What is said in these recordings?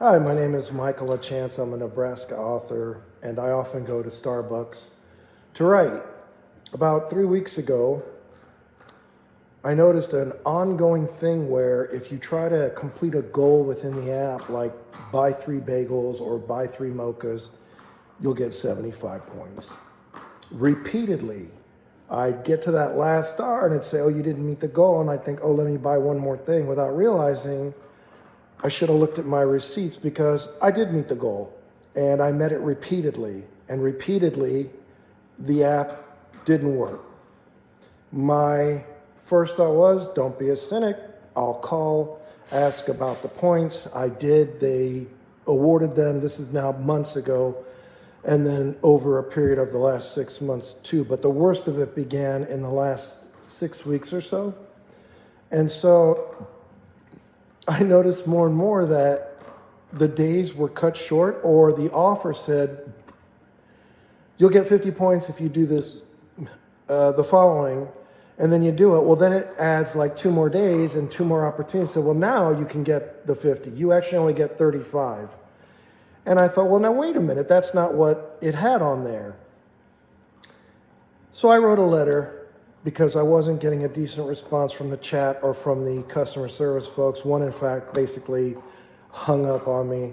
Hi, my name is Michael Lachance. I'm a Nebraska author, and I often go to Starbucks to write. About 3 weeks ago, I noticed an ongoing thing where if you try to complete a goal within the app, like buy 3 bagels or buy 3 mochas, you'll get 75 points. Repeatedly, I'd get to that last star and it'd say, oh, you didn't meet the goal. And I'd think, oh, let me buy one more thing without realizing I should have looked at my receipts because I did meet the goal and I met it repeatedly. And repeatedly, the app didn't work. My first thought was, don't be a cynic. I'll call, ask about the points. I did. They awarded them. This is now months ago. And then over a period of the last 6 months too. But the worst of it began in the last 6 weeks or so. And so I noticed more and more that the days were cut short, or the offer said, you'll get 50 points if you do this, the following, and then you do it. Well, then it adds like 2 more days and 2 more opportunities. So, well, now you can get the 50. You actually only get 35. And I thought, well, now wait a minute. That's not what it had on there. So I wrote a letter because I wasn't getting a decent response from the chat or from the customer service folks. One, in fact, basically hung up on me.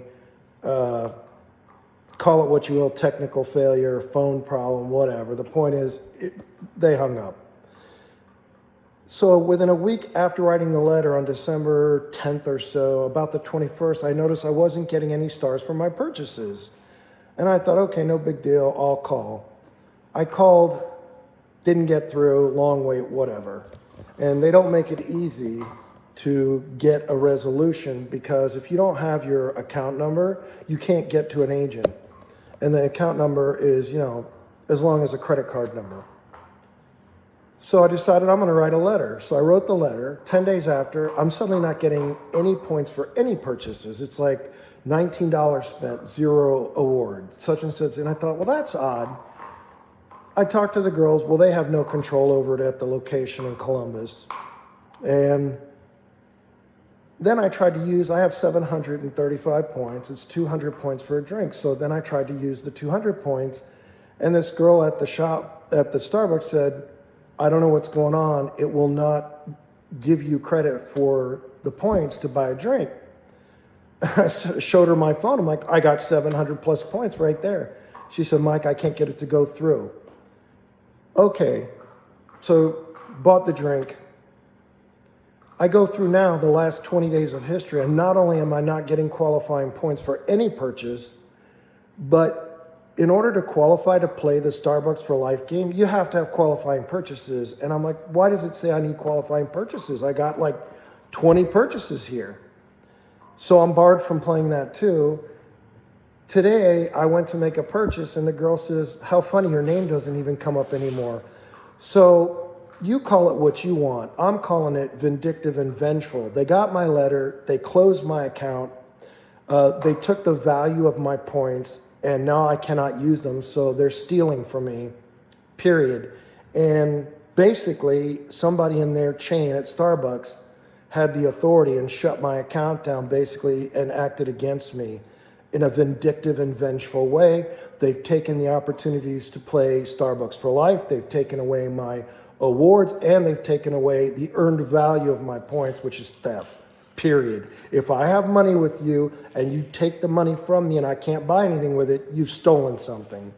Call it what you will, technical failure, phone problem, whatever. The point is, they hung up. So within a week after writing the letter on December 10th or so, about the 21st, I noticed I wasn't getting any stars for my purchases. And I thought, okay, no big deal, I'll call. I called, didn't get through, long wait, whatever. And they don't make it easy to get a resolution because if you don't have your account number, you can't get to an agent. And the account number is, as long as a credit card number. So I decided I'm going to write a letter. So I wrote the letter. 10 days after, I'm suddenly not getting any points for any purchases. It's like $19 spent, 0 award, such and such. And I thought, well, that's odd. I talked to the girls. Well, they have no control over it at the location in Columbus. And then I tried to use, I have 735 points. It's 200 points for a drink. So then I tried to use the 200 points. And this girl at the shop, at the Starbucks said, I don't know what's going on. It will not give you credit for the points to buy a drink. I showed her my phone. I'm like, I got 700 plus points right there. She said, Mike, I can't get it to go through. Okay, so bought the drink. I go through now the last 20 days of history, and not only am I not getting qualifying points for any purchase, but in order to qualify to play the Starbucks for Life game, you have to have qualifying purchases. And I'm like, why does it say I need qualifying purchases? I got like 20 purchases here. So I'm barred from playing that too. Today, I went to make a purchase and the girl says, how funny, your name doesn't even come up anymore. So you call it what you want. I'm calling it vindictive and vengeful. They got my letter. They closed my account. They took the value of my points. And now I cannot use them, so they're stealing from me, period. And basically, somebody in their chain at Starbucks had the authority and shut my account down, basically, and acted against me in a vindictive and vengeful way. They've taken the opportunities to play Starbucks for Life. They've taken away my awards, and they've taken away the earned value of my points, which is theft. Period. If I have money with you and you take the money from me and I can't buy anything with it, you've stolen something.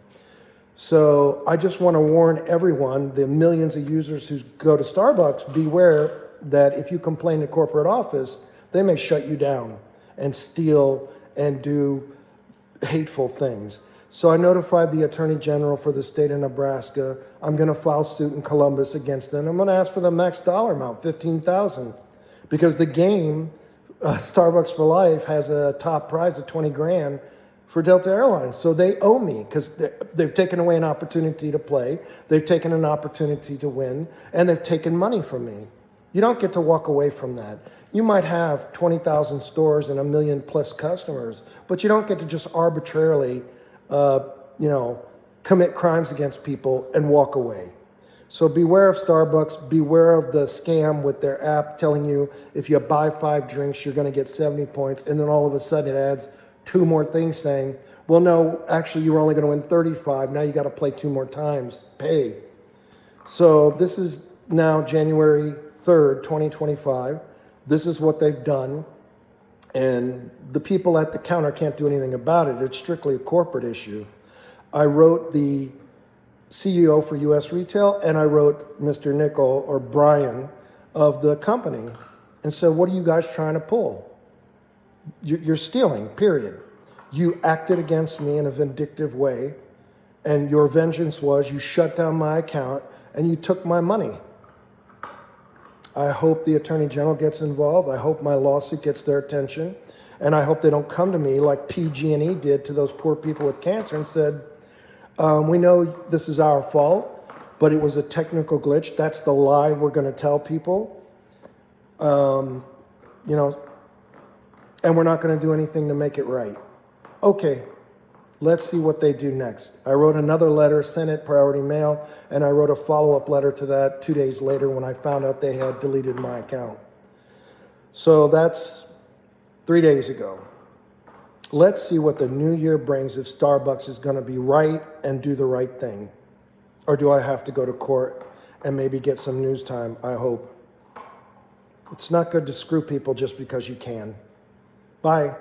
So I just want to warn everyone, the millions of users who go to Starbucks, beware that if you complain to corporate office, they may shut you down and steal and do hateful things. So I notified the Attorney General for the state of Nebraska. I'm going to file suit in Columbus against them. I'm going to ask for the max dollar amount, $15,000. Because the game, Starbucks for Life, has a top prize of 20 grand for Delta Airlines. So they owe me because they've taken away an opportunity to play. They've taken an opportunity to win, and they've taken money from me. You don't get to walk away from that. You might have 20,000 stores and 1 million plus customers, but you don't get to just arbitrarily, commit crimes against people and walk away. So beware of Starbucks, beware of the scam with their app telling you if you buy 5 drinks, you're going to get 70 points. And then all of a sudden it adds 2 more things saying, well, no, actually you were only going to win 35. Now you got to play 2 more times, pay. So this is now January 3rd, 2025. This is what they've done. And the people at the counter can't do anything about it. It's strictly a corporate issue. I wrote the CEO for US Retail, and I wrote Mr. Nickel, or Brian, of the company, and said, what are you guys trying to pull? You're stealing, period. You acted against me in a vindictive way, and your vengeance was you shut down my account and you took my money. I hope the Attorney General gets involved. I hope my lawsuit gets their attention. And I hope they don't come to me like PG&E did to those poor people with cancer and said, we know this is our fault, but it was a technical glitch. That's the lie we're going to tell people. And we're not going to do anything to make it right. Okay, let's see what they do next. I wrote another letter, sent it priority mail, and I wrote a follow-up letter to that 2 days later when I found out they had deleted my account. So that's 3 days ago. Let's see what the new year brings if Starbucks is going to be right and do the right thing. Or do I have to go to court and maybe get some news time? I hope. It's not good to screw people just because you can. Bye.